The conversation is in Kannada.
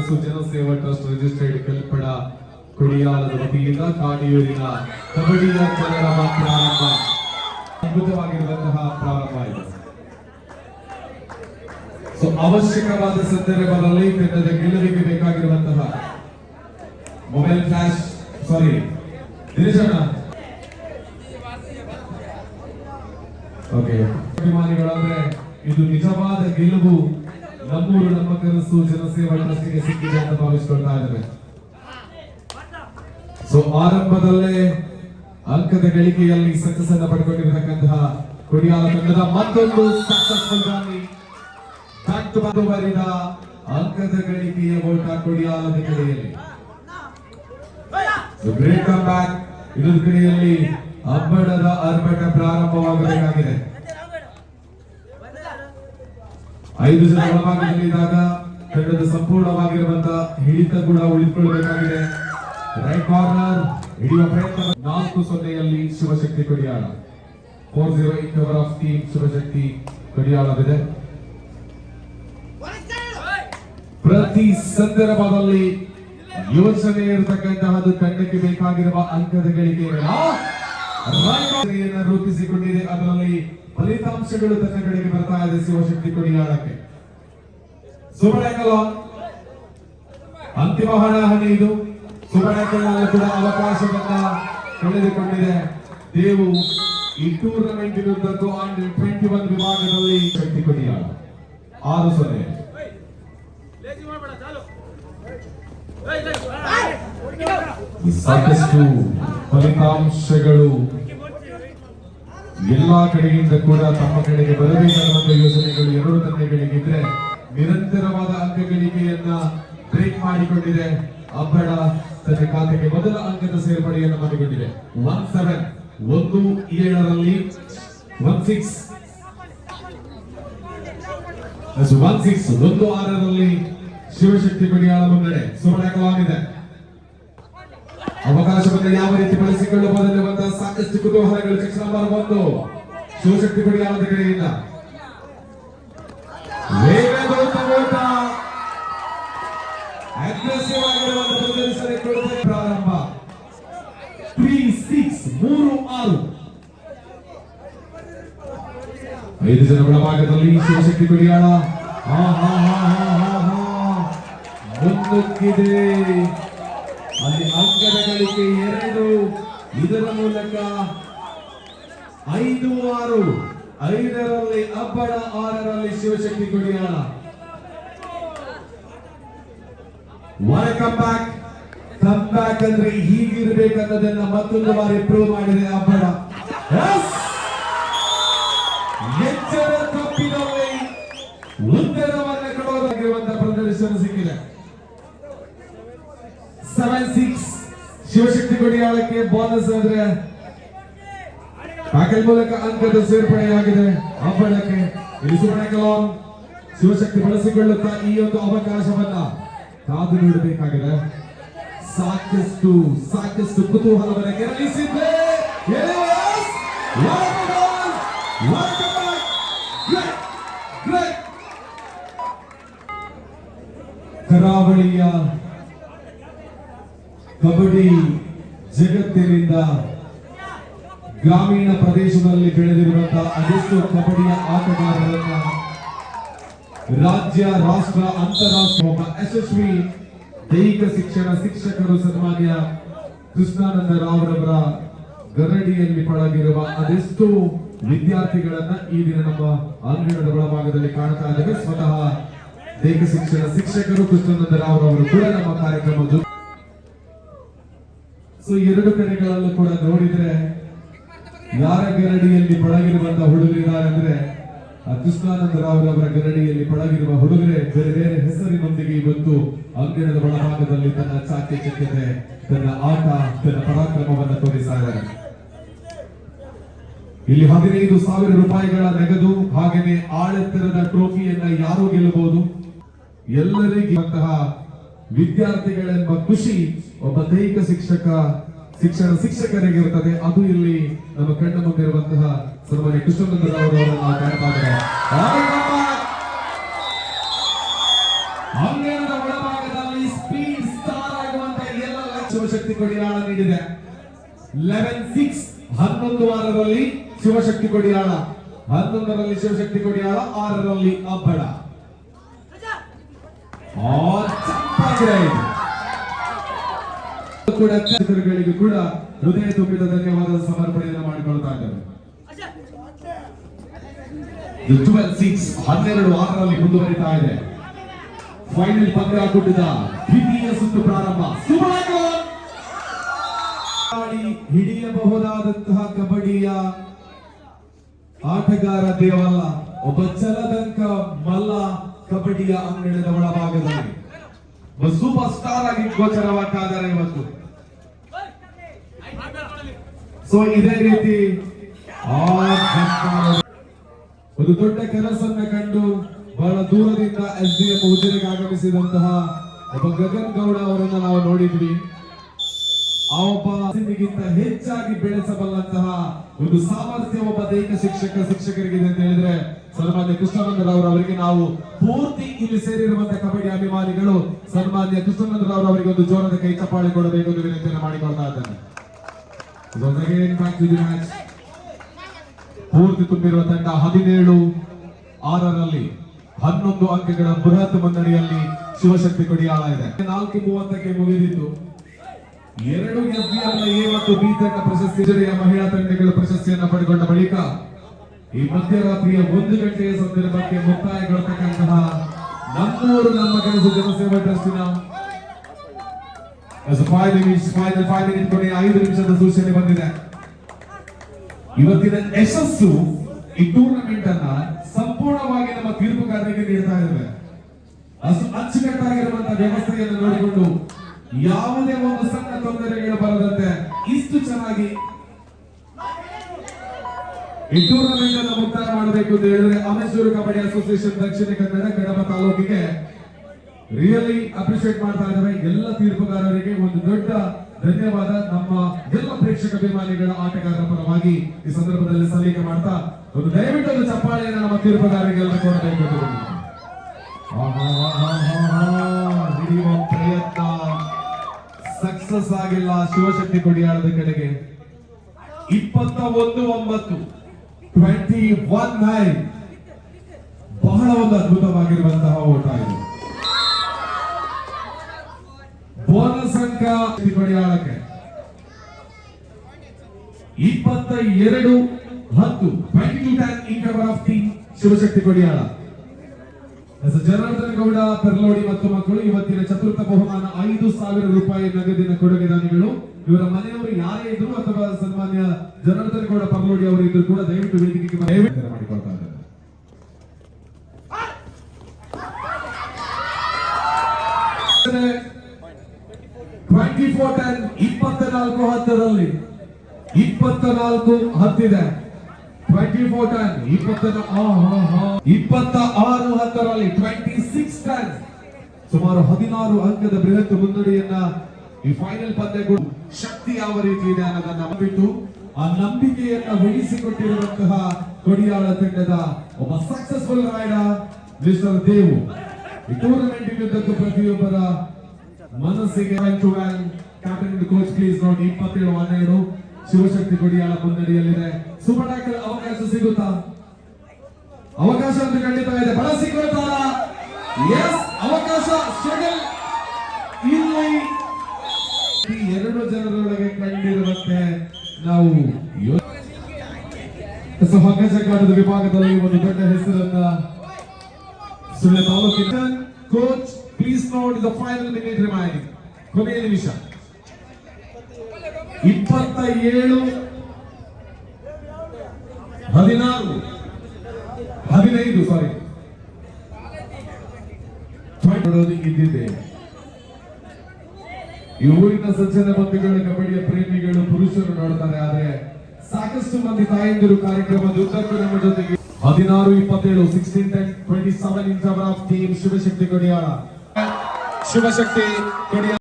ಕನಸು ಜನಸೇವಾ ಟ್ರಸ್ಟ್ ರಿಜಿಸ್ಟರ್ಡ್ ಕಲ್ಪಡ ಕುಡಿಯಾಲದ ವತಿಯಿಂದ ಕಾಣಿಯೂರಿನ ಕಬಡ್ಡಿಯ ಕನ್ನಡ ಪ್ರಾರಂಭ ಅದ್ಭುತವಾಗಿರುವಂತಹ ಪ್ರಾರಂಭ ಇದೆ. ಸೊ ಅವಶ್ಯಕವಾದ ಸಂದರ್ಭದಲ್ಲಿ ತಂಡದ ಗೆಲುವಿಗೆ ಬೇಕಾಗಿರುವಂತಹ ಮೊಬೈಲ್ ಫ್ಲಾಶ್ ದಿನೇಶಣ್ಣ ಅಭಿಮಾನಿಗಳಾದ್ರೆ ಇದು ನಿಜವಾದ ಗೆಲುವು ನಮ್ಮೂರು ನಮ್ಮ ಕನಸು ಜನಸೇವಾ ಟ್ರಸ್ಟ್ಗೆ ಸಿಕ್ಕಿದೆ ಅಂತ ಭಾವಿಸ್ಕೊಳ್ತಾ ಇದ್ದೇವೆ. ಸೊ ಆರಂಭದಲ್ಲೇ ಅಂಕದ ಗಳಿಕೆಯಲ್ಲಿ ಸಕ್ಸಸ್ ಅನ್ನು ಪಡ್ಕೊಂಡಿರತಕ್ಕಂತಹ ಕುಡಿಯಾಲ ತಂಡದ ಮತ್ತೊಂದು successful rally back to back ಬರಿದ ಅಂಕದ ಗಳಿಕೆಯ ಓಟ ಕುಡಿಯಾಲದ ಕಡೆಯಲ್ಲಿ. Great come back. ಇನ್ನೊಂದು ಕಡೆಯಲ್ಲಿ ಅಬ್ಬಡದ ಅರ್ಭಟ ಪ್ರಾರಂಭವಾಗಬೇಕಾಗಿದೆ. 5 ಜನ ಒಳಭಾಗದಲ್ಲಿದ್ದಾಗ ತಂಡದ ಸಂಪೂರ್ಣವಾಗಿರುವಂತಹ ಹಿಡಿತ ಕೂಡ ಉಳಿದುಕೊಳ್ಳಬೇಕಾಗಿದೆ. ರೈಟ್ ಕಾರ್ನರ್ ಹಿಡಿಯುವ ಪ್ರಯತ್ನ 4-0 Shivashakti Kodiyala. 4-0 in favour of team Shivashakti ಕೊಡಿಯಾಳವಿದೆ. ಪ್ರತಿ ಸಂದರ್ಭದಲ್ಲಿ ಯೋಚನೆ ಇರತಕ್ಕಂತಹದ್ದು ತಂಡಕ್ಕೆ ಬೇಕಾಗಿರುವ ಅಂಕದ ಗಳಿಕೆಯನ್ನು ರೂಪಿಸಿಕೊಂಡಿದೆ. ಅದರಲ್ಲಿ ಫಲಿತಾಂಶಗಳು ತನ್ನ ಕಡೆಗೆ ಬರ್ತಾ ಇದೆ ಶಿವಶಕ್ತಿ ಕೊಡಿಯಾಳಕ್ಕೆ. ಸುಬ್ರಹ್ಮಣ್ಯ ಅಂತಿಮ ಹಣಾಹಣಿ ಇದು. ಸುಬ್ರಹ್ಮಣ್ಯ ಕೂಡ ಅವಕಾಶವನ್ನ ಕಳೆದುಕೊಂಡಿದೆ. ದೇವು ಈ ಟೂರ್ನಮೆಂಟ್ ವಿರುದ್ಧಕ್ಕೂ ಅಂಡರ್ 21 ವಿಭಾಗದಲ್ಲಿ ಶಕ್ತಿ ಕೊಡಿಯಾಳ 6-0. ಸಾಕಷ್ಟು ಫಲಿತಾಂಶಗಳು ಎಲ್ಲಾ ಕಡೆಯಿಂದ ಕೂಡ ತಮ್ಮ ಕಡೆಗೆ ಬರಬೇಕಾದ ಯೋಜನೆಗಳು ಎರಡು ತಂಡಗಳಿಗಿದ್ರೆ ನಿರಂತರವಾದ ಅಂಕ ಗಳಿಕೆಯನ್ನ ಬ್ರೇಕ್ ಮಾಡಿಕೊಂಡಿದೆ. ಅಬ್ಬಡ ತನ್ನ ಖಾತೆಗೆ ಮೊದಲ ಅಂಕದ ಸೇರ್ಪಡೆಯನ್ನು ಮಾಡಿಕೊಂಡಿದೆ. 17 1-7ರಲ್ಲಿ 16 1-6 ಶಿವಶಕ್ತಿ ಕೊಡಿಯಾಳ ಮುನ್ನಡೆ. ಸುವರ್ಣಕಲಾವಿದೆ ಅವಕಾಶವನ್ನು ಯಾವ ರೀತಿ ಬಳಸಿಕೊಳ್ಳಬಹುದೆನ್ನುವಂತಹ ಸಾಕಷ್ಟು ಕುತೂಹಲಗಳು. ಸೆಕ್ಷನ್ ನಂಬರ್ 1 ಶಿವಶಕ್ತಿ ಕೊಡಿಯಾಳದ ಕಡೆಯಿಂದ ಅಗ್ರೆಸಿವ್ ಆಗಿರುವಂತಹ ಪ್ರದರ್ಶನ ಪ್ರಾರಂಭ. 3-6 5 ಜನ ಒಳಭಾಗದಲ್ಲಿ ಶಿವಶಕ್ತಿ ಕೊಡಿಯಾಳ ಮುನ್ನುಗ್ಗಿದೆ. ಅಲ್ಲಿ ಅಂಕದ ಗಳಿಕೆ 2. ಇದರ ಮೂಲಕ 5-6 5ರಲ್ಲಿ ಅಬ್ಬಡ 6ರಲ್ಲಿ ಶಿವಶಕ್ತಿ ಕೊಡಿಯಾಳ. ಕಮ್ ಬ್ಯಾಕ್ ಅಂದ್ರೆ ಹೀಗಿರ್ಬೇಕನ್ನೋದನ್ನ ಮತ್ತೊಂದು ಬಾರಿ ಪ್ರೂವ್ ಮಾಡಿದೆ ಅಬ್ಬಡ. ಎಚ್ಚರ ತಪ್ಪಿನಲ್ಲಿ ಉತ್ತರವನ್ನು ಕೊಡೋದಾಗಿರುವಂತಹ ಪ್ರದರ್ಶನ ಸಿಕ್ಕಿದೆ. 7-6 ಶಿವಶಕ್ತಿ ಕೊಡಿಯಾಳಕ್ಕೆ ಬೋನಸ್ ಆದ್ರೆ ಟ್ಯಾಕಲ್ ಮೂಲಕ ಅಂಕದ ಸೇರ್ಪಡೆಯಾಗಿದೆ ಅಬ್ಬಡಕ್ಕೆ. ಇಲ್ಲಿ ಸುಬ್ರಹ್ಮಣ್ಯ ಶಿವಶಕ್ತಿ ಬಳಸಿಕೊಳ್ಳುತ್ತಾ ಈ ಒಂದು ಅವಕಾಶವನ್ನ ಕಾದು ನೋಡಬೇಕಾಗಿದೆ. ಸಾಕಷ್ಟು ಕುತೂಹಲವನ್ನು ಕೆರಳಿಸಿದ್ದೆ. ಕರಾವಳಿಯ ಕಬಡ್ಡಿ ಜಗತ್ತಿನಿಂದ ಗ್ರಾಮೀಣ ಪ್ರದೇಶದಲ್ಲಿ ಬೆಳೆದಿರುವಂತಹ ಅದೆಷ್ಟು ಕಬಡ್ಡಿಯ ಆಟಗಾರರನ್ನ ರಾಜ್ಯ, ರಾಷ್ಟ್ರ, ಅಂತಾರಾಷ್ಟ್ರೀಯ ಯಶಸ್ವಿ ದೈಹಿಕ ಶಿಕ್ಷಣ ಶಿಕ್ಷಕರು ಸನ್ಮಾನ್ಯ ಕೃಷ್ಣಾನಂದ ರಾವ್ರವರ ಗರಡಿಯಲ್ಲಿ ಪಳಗಿರುವ ಅದೆಷ್ಟು ವಿದ್ಯಾರ್ಥಿಗಳನ್ನ ಈ ದಿನ ನಮ್ಮ ಅಂಗಣದ ಒಳಭಾಗದಲ್ಲಿ ಕಾಣ್ತಾ ಇದ್ದೇವೆ. ಸ್ವತಃ ದೈಹಿಕ ಶಿಕ್ಷಣ ಶಿಕ್ಷಕರು ಕೃಷ್ಣಾನಂದ ರಾವ್ರವರು ಕೂಡ ನಮ್ಮ ಕಾರ್ಯಕ್ರಮ. ಸೊ ಎರಡು ಕಡೆಗಳಲ್ಲೂ ಕೂಡ ನೋಡಿದ್ರೆ ಯಾರ ಗರಡಿಯಲ್ಲಿ ಪಳಗಿರುವಂತಹ ಹುಡುಗರಿದ್ದಾರೆ ಅಂದ್ರೆ ಕೃಷ್ಣಾನಂದ ರಾವ್ರವರ ಗರಡಿಯಲ್ಲಿ ಪಳಗಿರುವ ಹುಡುಗರೇ ಬೇರೆ ಬೇರೆ ಹೆಸರಿನೊಂದಿಗೆ ಇವತ್ತು ಅಂಗಣದ ಒಳಭಾಗದಲ್ಲಿ ತನ್ನ ಚಾಕಚಕ್ಯತೆ, ತನ್ನ ಆಟ, ತನ್ನ ಪರಾಕ್ರಮವನ್ನು ತೋರಿಸ್ತಾ ಇದ್ದಾರೆ. ಇಲ್ಲಿ 15,000 ರೂಪಾಯಿಗಳ ನಗದು ಹಾಗೆಯೇ ಆಳೆತ್ತರದ ಟ್ರೋಫಿಯನ್ನ ಯಾರು ಗೆಲ್ಲಬಹುದು. ಎಲ್ಲರಿಗೂ ವಿದ್ಯಾರ್ಥಿಗಳೆಂಬ ಖುಷಿ ಒಬ್ಬ ದೈಹಿಕ ಶಿಕ್ಷಕರಿಗೆ ಇರುತ್ತದೆ. ಅದು ಇಲ್ಲಿ ನಮ್ಮ ಕಣ್ಣ ಮುಂದೆ ಇರುವಂತಹ ಸನ್ಮಾನ್ಯ ಕೃಷ್ಣಾನಂದ ರಾವ್ರವರನ್ನು ನಾವು ಕಾಣ್ತಾ ಇದ್ದೇವೆ. ಅಂಗಣದ ಒಳಭಾಗದಲ್ಲಿ ಶಿವಶಕ್ತಿ ಕೊಡಿಯಾಳ ನೀಡಿದೆ. 11-6 11 ವಾರದಲ್ಲಿ ಶಿವಶಕ್ತಿ ಕೊಡಿಯಾಳ, 11ರಲ್ಲಿ ಶಿವಶಕ್ತಿ ಕೊಡಿಯಾಳ, 6ರಲ್ಲಿ ಅಬ್ಬಳ. ಕೂಡ ಗಳಿಗೂ ಕೂಡ ಹೃದಯ ತುಂಬಿದ ಧನ್ಯವಾದ ಸಮರ್ಪಣೆಯನ್ನು ಮಾಡಿಕೊಳ್ತಾ ಇದ್ದಾರೆ. 12-6 12-6ರಲ್ಲಿ ಮುಂದುವರಿತಾ ಇದೆ. ಫೈನಲ್ ಪಂದ್ಯ ಕೂಡಿದ ದ್ವಿತೀಯ ಸುತ್ತು ಪ್ರಾರಂಭ. ಹಿಡಿಯಬಹುದಾದಂತಹ ಕಬಡ್ಡಿಯ ಆಟಗಾರ ದೇವಲ್ಲ, ಒಬ್ಬ ಚಲದಂಕ ಮಲ್ಲ ಕಬಡ್ಡಿಯ ಅಂಗಣದ ಒಳಭಾಗದಲ್ಲಿ ಸೂಪರ್ ಸ್ಟಾರ್ ಆಗಿ ಗೋಚರವಾಗ್ತಾ ಇದ್ದಾರೆ ಇವತ್ತು. ಸೊ ಇದೇ ರೀತಿ ಒಂದು ದೊಡ್ಡ ಕೆಲಸವನ್ನ ಕಂಡು ಬಹಳ ದೂರದಿಂದ SDM ಉಜಿರೆಗೆ ಆಗಮಿಸಿದಂತಹ ಒಬ್ಬ ಗಗನ್ ಗೌಡ ಅವರನ್ನ ನಾವು ನೋಡಿದ್ವಿ. ಆ ಒಬ್ಬ ಗಿಂತ ಹೆಚ್ಚಾಗಿ ಬೆಳೆಸಬಲ್ಲಂತಹ ಒಂದು ಸಾಮರ್ಥ್ಯ ಒಬ್ಬ ದೈಹಿಕ ಶಿಕ್ಷಕರಿಗಿದೆ ಅಂತ ಹೇಳಿದ್ರೆ ಸನ್ಮಾನ್ಯ ಕೃಷ್ಣಾನಂದರಾವ್ ಅವರಿಗೆ ನಾವು ಪೂರ್ತಿ ಇಲ್ಲಿ ಸೇರಿರುವಂತಹ ಕಬಡ್ಡಿ ಅಭಿಮಾನಿಗಳು ಸನ್ಮಾನ್ಯ ಕೃಷ್ಣಾನಂದರಾವ್ ಅವರಿಗೆ ಒಂದು ಜೋರದ ಕೈ ಚಪ್ಪಾಳೆ ಕೊಡಬೇಕು ಎಂದು ವಿನಂತಿಯನ್ನು ಮಾಡಿಕೊಳ್ತಾ ಇದ್ದಾರೆ. ಪೂರ್ತಿ ತುಂಬಿರುವ ತಂಡ 17-6ರಲ್ಲಿ 11 ಅಂಕಗಳ ಬೃಹತ್ ಮುನ್ನಡೆಯಲ್ಲಿ ಶಿವಶಕ್ತಿ ಕೊಡಿಯಾಳ ಇದೆ. 4:30ಕ್ಕೆ ಮುಗಿದಿತ್ತು. 2 SDM A ಮತ್ತು B ತಂಡ ಪ್ರಶಸ್ತಿ, ಮಹಿಳಾ ತಂಡಗಳ ಪ್ರಶಸ್ತಿಯನ್ನು ಪಡೆದುಕೊಂಡ ಬಳಿಕ ಈ ಮಧ್ಯರಾತ್ರಿಯ 1 ಗಂಟೆಯ ಸಂದರ್ಭಕ್ಕೆ ಮುಕ್ತಾಯಗೊಳ್ಳತಕ್ಕಂತಹ ನಮ್ಮೂರು ನಮ್ಮ ಕನಸು ಜನಸೇವಾ ಟ್ರಸ್ಟಿನ 5 ಮಿನಿಟ್ ಕೊನೆಯ 5 ನಿಮಿಷದ ಸೂಚನೆ ಬಂದಿದೆ. ಇವತ್ತಿನ ಯಶಸ್ಸು ಈ ಟೂರ್ನಮೆಂಟ್ ಅನ್ನ ಸಂಪೂರ್ಣವಾಗಿ ನಮ್ಮ ತೀರ್ಪುಗಾರರಿಗೆ ನೀಡ್ತಾ ಇದ್ದೇವೆ. ಅಚ್ಚುಕಟ್ಟಾಗಿರುವಂತಹ ವ್ಯವಸ್ಥೆಯನ್ನು ನೋಡಿಕೊಂಡು ಯಾವುದೇ ಒಂದು ಸಣ್ಣ ತೊಂದರೆಗಳು ಬರದಂತೆ ಇಷ್ಟು ಚೆನ್ನಾಗಿ ಈ ಟೂರ್ನಮೆಂಟ್ ಅನ್ನು ಮುಕ್ತಾಯ ಮಾಡಬೇಕು ಅಂತ ಹೇಳಿದ್ರೆ ಅಮೆಚೂರು ಕಬಡ್ಡಿ ಅಸೋಸಿಯೇಷನ್ ದಕ್ಷಿಣ ಕನ್ನಡ ಕಡಬ ತಾಲೂಕಿಗೆ ರಿಯಲಿ ಅಪ್ರಿಶಿಯೇಟ್ ಮಾಡ್ತಾ ಇದ್ದಾರೆ. ಎಲ್ಲ ತೀರ್ಪುಗಾರರಿಗೆ ಒಂದು ದೊಡ್ಡ ಧನ್ಯವಾದ ನಮ್ಮ ಎಲ್ಲ ಪ್ರೇಕ್ಷಕ ಅಭಿಮಾನಿಗಳ ಆಟಗಾರರ ಪರವಾಗಿ ಈ ಸಂದರ್ಭದಲ್ಲಿ ಸಲ್ಲಿಕೆ ಮಾಡ್ತಾ ಒಂದು ದಯವಿಟ್ಟು ಒಂದು ಚಪ್ಪಾಳೆಯನ್ನು ನಮ್ಮ ತೀರ್ಪುಗಾರರಿಗೆಲ್ಲ ಕೊಡಬೇಕು. ಹಿಡಿಯುವ ಪ್ರಯತ್ನ ಸಕ್ಸಸ್ ಆಗಿಲ್ಲ ಶಿವಶಕ್ತಿ ಕೊಡಿಯಾಳದ ಕಡೆಗೆ. 21-9 21-9 ಬಹಳ ಒಂದು ಅದ್ಭುತವಾಗಿರುವಂತಹ ಓಟ ಇದು. ಬೋನಸ್ ಅಂಕ ಕೊಡಿಯಾಳಕ್ಕೆ 22-10 22-10 in favor of team Shivashakti ಕೊಡಿಯಾಳ. Janardhana Gowda ಪೆರ್ಲೋಡಿ ಮತ್ತು ಮಕ್ಕಳು ಇವತ್ತಿನ ಚತುರ್ಥ ಬಹುಮಾನ 5,000 ರೂಪಾಯಿ ನಗದಿನ ಕೊಡುಗೆ ದಾನಿಗಳು. ಇವರ ಮನೆಯವರು ಯಾರೇ ಇದ್ರು ಅಥವಾ ಸನ್ಮಾನ್ಯ ಜನಾರ್ದನ ಗೌಡ ಪರ್ಲೋಡಿ ಅವರು ಇದ್ರು ಕೂಡ ದಯವಿಟ್ಟು ವೇದಿಕೆಗೆ ಮಾಡಿಕೊಳ್ತಾ ಇದ್ದಾರೆ. 24-10 24-10ರಲ್ಲಿ 24-10 ಇದೆ. 24-10 26-10ರಲ್ಲಿ 26-10 ಸುಮಾರು 16 ಅಂಕದ ಬೃಹತ್ ಮುನ್ನಡೆಯನ್ನ ಈ ಫೈನಲ್ ಪಂದ್ಯಗಳು ಶಕ್ತಿ ಯಾವ ರೀತಿ ಇದೆ ಅನ್ನೋದನ್ನ ಬಿಟ್ಟು ಆ ನಂಬಿಕೆಯನ್ನ ಉಳಿಸಿಕೊಟ್ಟಿರುವಂತಹ ಕೊಡಿಯಾಳ ತಂಡದ ಒಬ್ಬ ಸಕ್ಸಸ್ಫುಲ್ ರೈಡರ್ ಮಿಸ್ಟರ್ ದೇವು. ಈ ಟೂರ್ನಮೆಂಟ್ ಇದ್ದದ್ದು ಪ್ರತಿಯೊಬ್ಬರ ಮನಸ್ಸಿಗೆ ಕ್ಯಾಪ್ಟನ್ ಕೋಚ್ ಪ್ಲೀಸ್ ನೋಡಿ 27-12 ಶಿವಶಕ್ತಿ ಕೊಡಿಯಾಳ ಮುನ್ನಡೆಯಲ್ಲಿದೆ. ಸೂಪರ್ ಟ್ಯಾಕಲ್ ಅವಕಾಶ ಸಿಗುತ್ತಾ? ಅವಕಾಶ ಅಂತೂ ಖಂಡಿತ ಇದೆ. ಬಳಸಿಕೊಳ್ತಾರ? ಎಸ್, ಅವಕಾಶ ಸ್ಟ್ರಗಲ್ ಇಲ್ಲಿ 2 ಜನರೊಳಗೆ ಕಂಡಿರುವಂತೆ ನಾವು ಹಗ್ಗಜಗ್ಗಾಟದ ವಿಭಾಗದಲ್ಲಿ ಒಂದು ದೊಡ್ಡ ಹೆಸರನ್ನ ಸುಳ್ಯ ತಾಲೂಕಿನ coach please note the final minute remaining. ಕೊನೆಯ ನಿಮಿಷ 15 ಸಾರಿ ಇದ್ದಿದೆ. ಈ ಊರಿನ ಸಜ್ಜನ ಬಂಧುಗಳು, ಕಬಡ್ಡಿಯ ಪ್ರೇಮಿಗಳು, ಪುರುಷರು ನೋಡ್ತಾರೆ. ಆದ್ರೆ ಸಾಕಷ್ಟು ಮಂದಿ ತಾಯಂದಿರು ಕಾರ್ಯಕ್ರಮದ ಉದ್ದಕ್ಕೂ ನಮ್ಮ ಜೊತೆಗೆ 16-27 16-10 27 in favor of team Shivashakti ಕೊಡಿಯಾಳ. Shivashakti ಕೊಡಿಯಾಳ